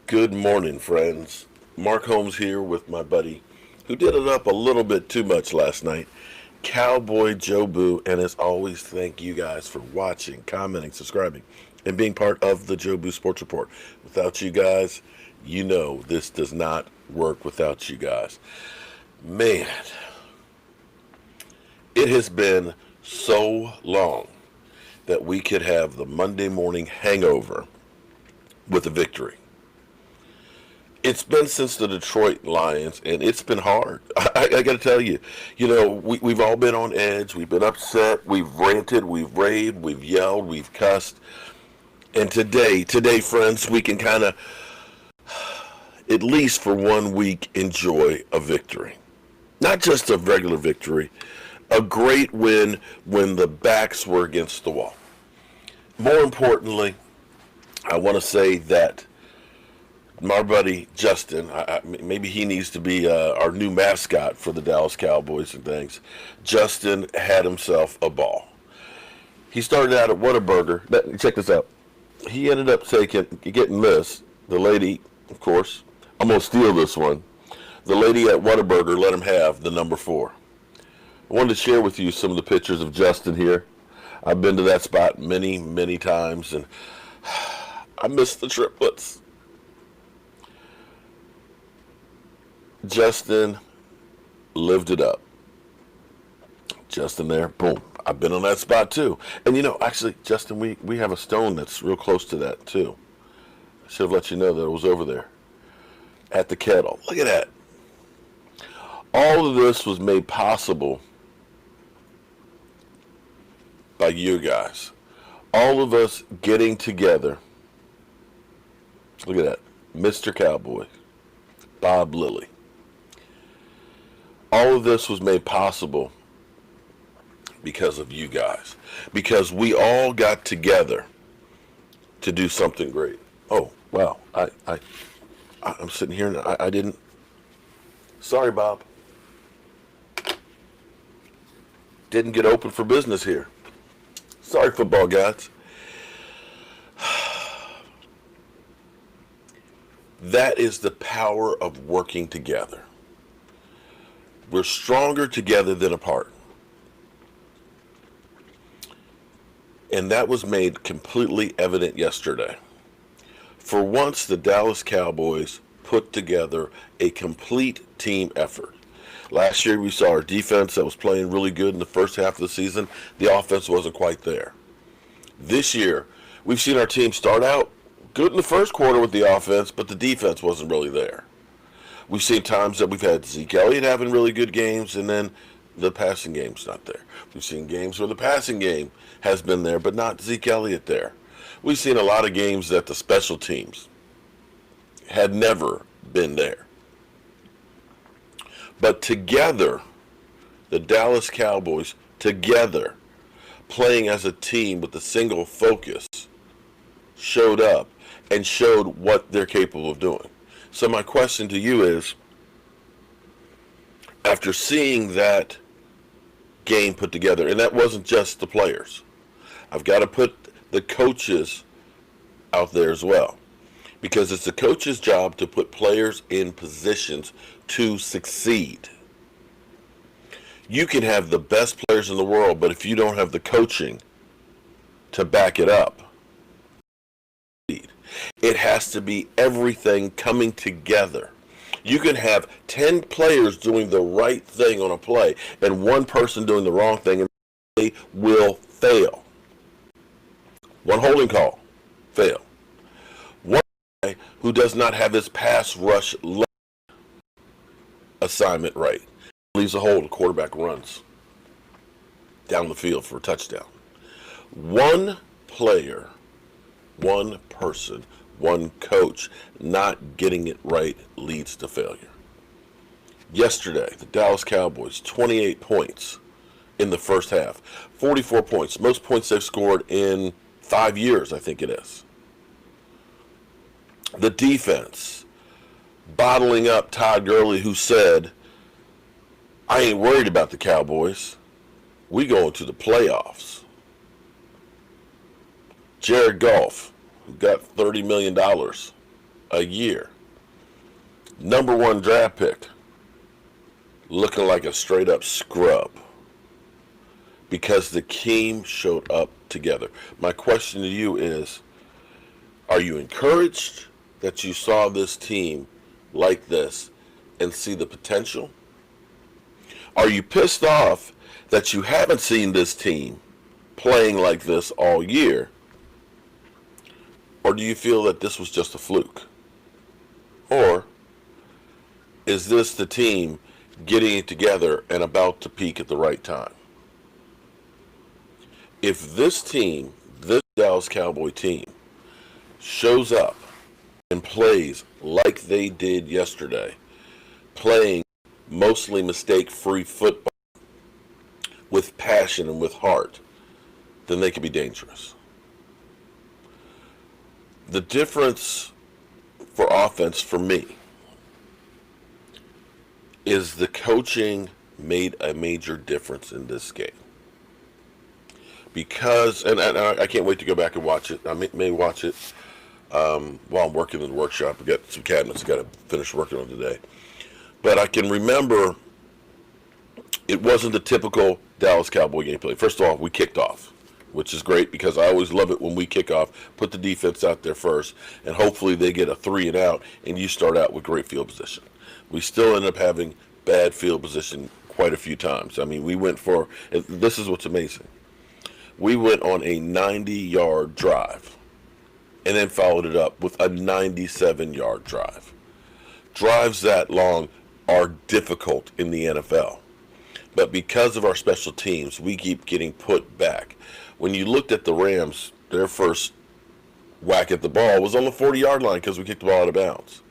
Good morning, friends. Mark Holmes here with my buddy who did it up a little bit too much last night, Cowboy Joe Boo. And as always, thank you guys for watching, commenting, subscribing, and being part of the Joe Boo Sports Report. Without you guys, you know this does not work without you guys. Man, it has been so long that we could have the Monday morning hangover with a victory. It's been since the Detroit Lions, and it's been hard. I got to tell you, we've all been on edge. We've been upset. We've ranted. We've raved. We've yelled. We've cussed. And today, friends, we can kind of, at least for 1 week, enjoy a victory. Not just a regular victory, a great win when the backs were against the wall. More importantly, I want to say that my buddy Justin, maybe he needs to be our new mascot for the Dallas Cowboys and things. Justin had himself a ball. He started out at Whataburger. Check this out. He ended up getting this. The lady, of course, I'm going to steal this one. The lady at Whataburger let him have the number 4. I wanted to share with you some of the pictures of Justin here. I've been to that spot many, many times, and I miss the triplets. Justin lived it up. Justin there, boom. I've been on that spot too. And actually, Justin, we have a stone that's real close to that too. I should have let you know that it was over there at the kettle. Look at that. All of this was made possible by you guys. All of us getting together. Look at that. Mr. Cowboy, Bob Lilly. All of this was made possible because of you guys. Because we all got together to do something great. Oh, wow. I'm sitting here and I didn't. Sorry, Bob. Didn't get open for business here. Sorry, football guys. That is the power of working together. We're stronger together than apart. And that was made completely evident yesterday. For once, the Dallas Cowboys put together a complete team effort. Last year, we saw our defense that was playing really good in the first half of the season. The offense wasn't quite there. This year, we've seen our team start out good in the first quarter with the offense, but the defense wasn't really there. We've seen times that we've had Zeke Elliott having really good games, and then the passing game's not there. We've seen games where the passing game has been there, but not Zeke Elliott there. We've seen a lot of games that the special teams had never been there. But together, the Dallas Cowboys, together, playing as a team with a single focus, showed up and showed what they're capable of doing. So my question to you is, after seeing that game put together, and that wasn't just the players, I've got to put the coaches out there as well, because it's the coach's job to put players in positions to succeed. You can have the best players in the world, but if you don't have the coaching to back it up, it has to be everything coming together. You can have 10 players doing the right thing on a play and one person doing the wrong thing, and they will fail. One holding call, fail. One guy who does not have his pass rush assignment right leaves a hole, the quarterback runs down the field for a touchdown. One player, one person, one coach not getting it right leads to failure. Yesterday, the Dallas Cowboys, 28 points in the first half. 44 points, most points they've scored in 5 years, I think it is. The defense, bottling up Todd Gurley, who said, I ain't worried about the Cowboys. We going to the playoffs. Jared Goff, who got $30 million a year, number one draft pick, looking like a straight up scrub because the team showed up together. My question to you is, are you encouraged that you saw this team like this and see the potential? Are you pissed off that you haven't seen this team playing like this all year? Or do you feel that this was just a fluke? Or is this the team getting it together and about to peak at the right time? If this team, this Dallas Cowboy team, shows up and plays like they did yesterday, playing mostly mistake-free football with passion and with heart, then they could be dangerous. The difference for offense for me is the coaching made a major difference in this game. Because, and I can't wait to go back and watch it. I may watch it while I'm working in the workshop. I've got some cabinets I've got to finish working on today. But I can remember it wasn't the typical Dallas Cowboy gameplay. First of all, we kicked off, which is great because I always love it when we kick off, put the defense out there first, and hopefully they get a 3 and out, and you start out with great field position. We still end up having bad field position quite a few times. I mean, we went for, and this is what's amazing, we went on a 90-yard drive and then followed it up with a 97-yard drive. Drives that long are difficult in the NFL. But because of our special teams, we keep getting put back. When you looked at the Rams, their first whack at the ball was on the 40-yard line because we kicked the ball out of bounds.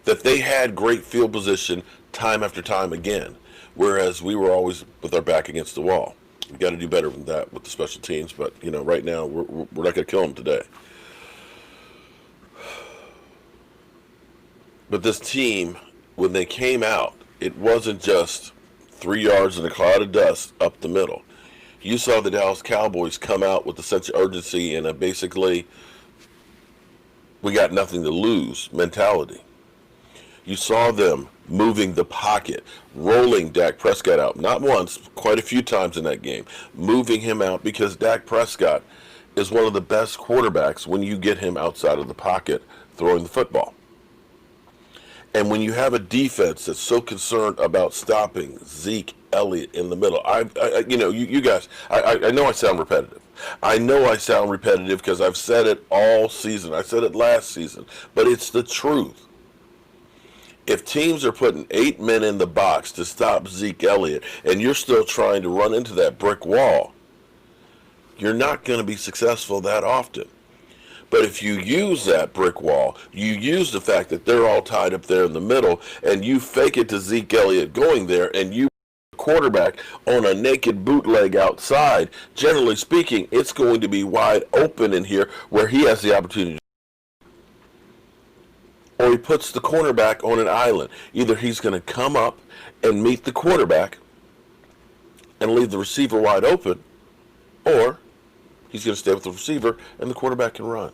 That they had great field position time after time again, whereas we were always with our back against the wall. We got to do better than that with the special teams, but you know, right now we're not going to kill them today. But this team, when they came out, it wasn't just 3 yards in a cloud of dust up the middle. You saw the Dallas Cowboys come out with a sense of urgency and a basically we got nothing to lose mentality. You saw them moving the pocket, rolling Dak Prescott out, not once, quite a few times in that game, moving him out because Dak Prescott is one of the best quarterbacks when you get him outside of the pocket throwing the football. And when you have a defense that's so concerned about stopping Zeke Elliott in the middle, you guys, I know I sound repetitive. I know I sound repetitive because I've said it all season. I said it last season, but it's the truth. If teams are putting 8 men in the box to stop Zeke Elliott and you're still trying to run into that brick wall, you're not going to be successful that often. But if you use that brick wall, you use the fact that they're all tied up there in the middle, and you fake it to Zeke Elliott going there, and you quarterback on a naked bootleg outside, generally speaking, it's going to be wide open in here where he has the opportunity. Or he puts the cornerback on an island. Either he's going to come up and meet the quarterback and leave the receiver wide open, or he's going to stay with the receiver and the quarterback can run.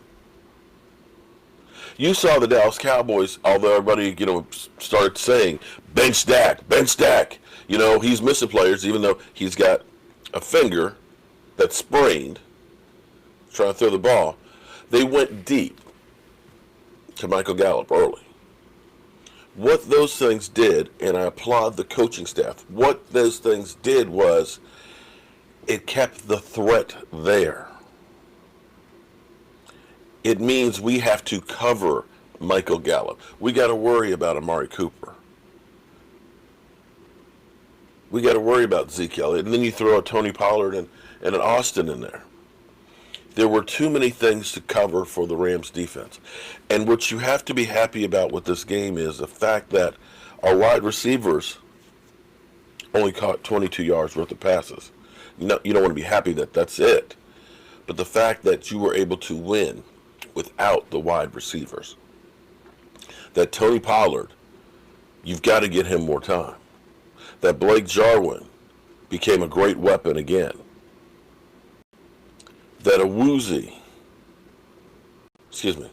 You saw the Dallas Cowboys, although everybody, started saying, bench Dak, bench Dak. He's missing players, even though he's got a finger that's sprained, trying to throw the ball. They went deep to Michael Gallup early. What those things did, and I applaud the coaching staff, what those things did was it kept the threat there. It means we have to cover Michael Gallup. We got to worry about Amari Cooper. We got to worry about Zeke Elliott. And then you throw a Tony Pollard and an Austin in there. There were too many things to cover for the Rams defense. And what you have to be happy about with this game is the fact that our wide receivers only caught 22 yards worth of passes. You don't want to be happy that that's it. But the fact that you were able to win without the wide receivers, that Tony Pollard, you've got to get him more time. That Blake Jarwin became a great weapon again. That Awuzie excuse me,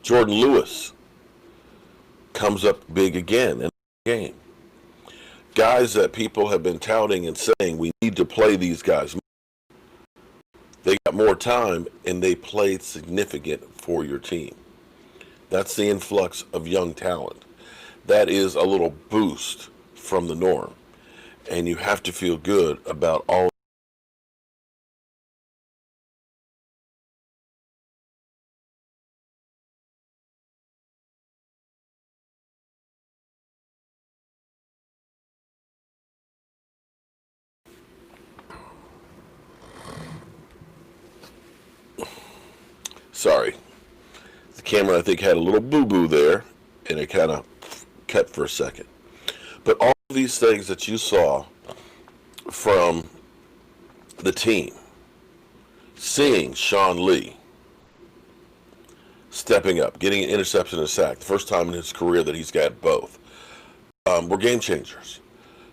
Jordan Lewis comes up big again in the game. Guys that people have been touting and saying we need to play these guys. They got more time and they played significant for your team. That's the influx of young talent. That is a little boost from the norm. And you have to feel good about all. Sorry. The camera, I think, had a little boo-boo there, and it kind of cut for a second. But all of these things that you saw from the team, seeing Sean Lee stepping up, getting an interception and a sack, the first time in his career that he's got both, were game changers.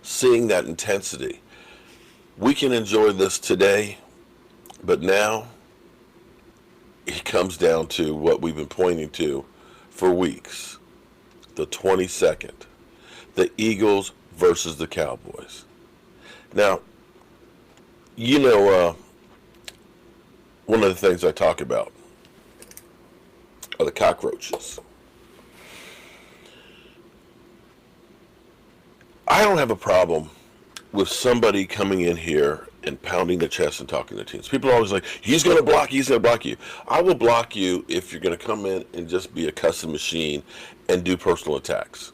Seeing that intensity. We can enjoy this today, but now it comes down to what we've been pointing to for weeks. The 22nd. The Eagles versus the Cowboys. Now, you know, one of the things I talk about are the cockroaches. I don't have a problem with somebody coming in here and pounding the chest and talking to teams. People are always like, he's going to block you, he's going to block you. I will block you if you're going to come in and just be a cussing machine and do personal attacks.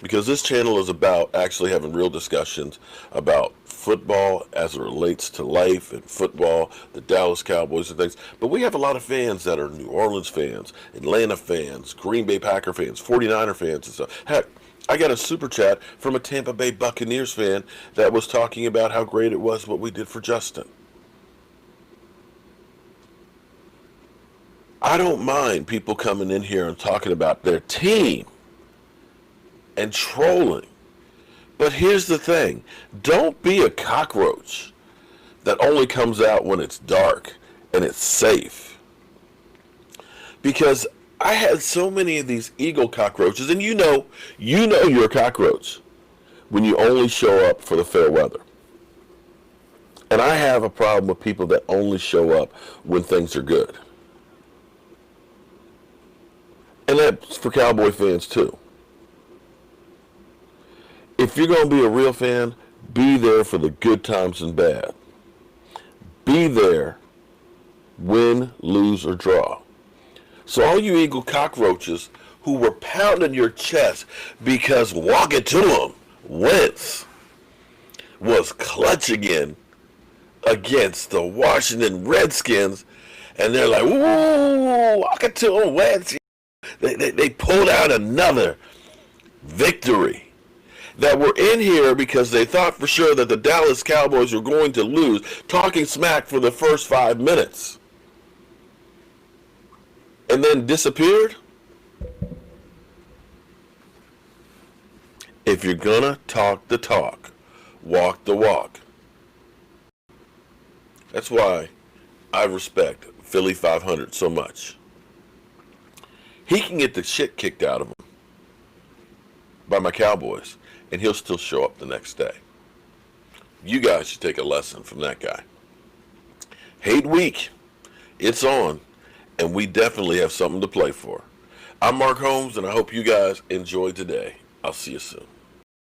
Because this channel is about actually having real discussions about football as it relates to life and football, the Dallas Cowboys and things. But we have a lot of fans that are New Orleans fans, Atlanta fans, Green Bay Packer fans, 49er fans and stuff. Heck, I got a super chat from a Tampa Bay Buccaneers fan that was talking about how great it was what we did for Justin. I don't mind people coming in here and talking about their team and trolling. But here's the thing. Don't be a cockroach that only comes out when it's dark and it's safe. Because I had so many of these eagle cockroaches, and you know you're a cockroach when you only show up for the fair weather. And I have a problem with people that only show up when things are good. And that's for Cowboy fans too. If you're going to be a real fan, be there for the good times and bad. Be there, win, lose, or draw. So all you Eagle cockroaches who were pounding your chest because walking to them, Wentz was clutch again against the Washington Redskins, and they're like, "Ooh, walking to them, Wentz." They pulled out another victory. That were in here because they thought for sure that the Dallas Cowboys were going to lose, talking smack for the first 5 minutes. And then disappeared? If you're gonna talk the talk, walk the walk. That's why I respect Philly 500 so much. He can get the shit kicked out of him by my Cowboys, and he'll still show up the next day. You guys should take a lesson from that guy. Hate week. It's on, and we definitely have something to play for. I'm Mark Holmes, and I hope you guys enjoyed today. I'll see you soon.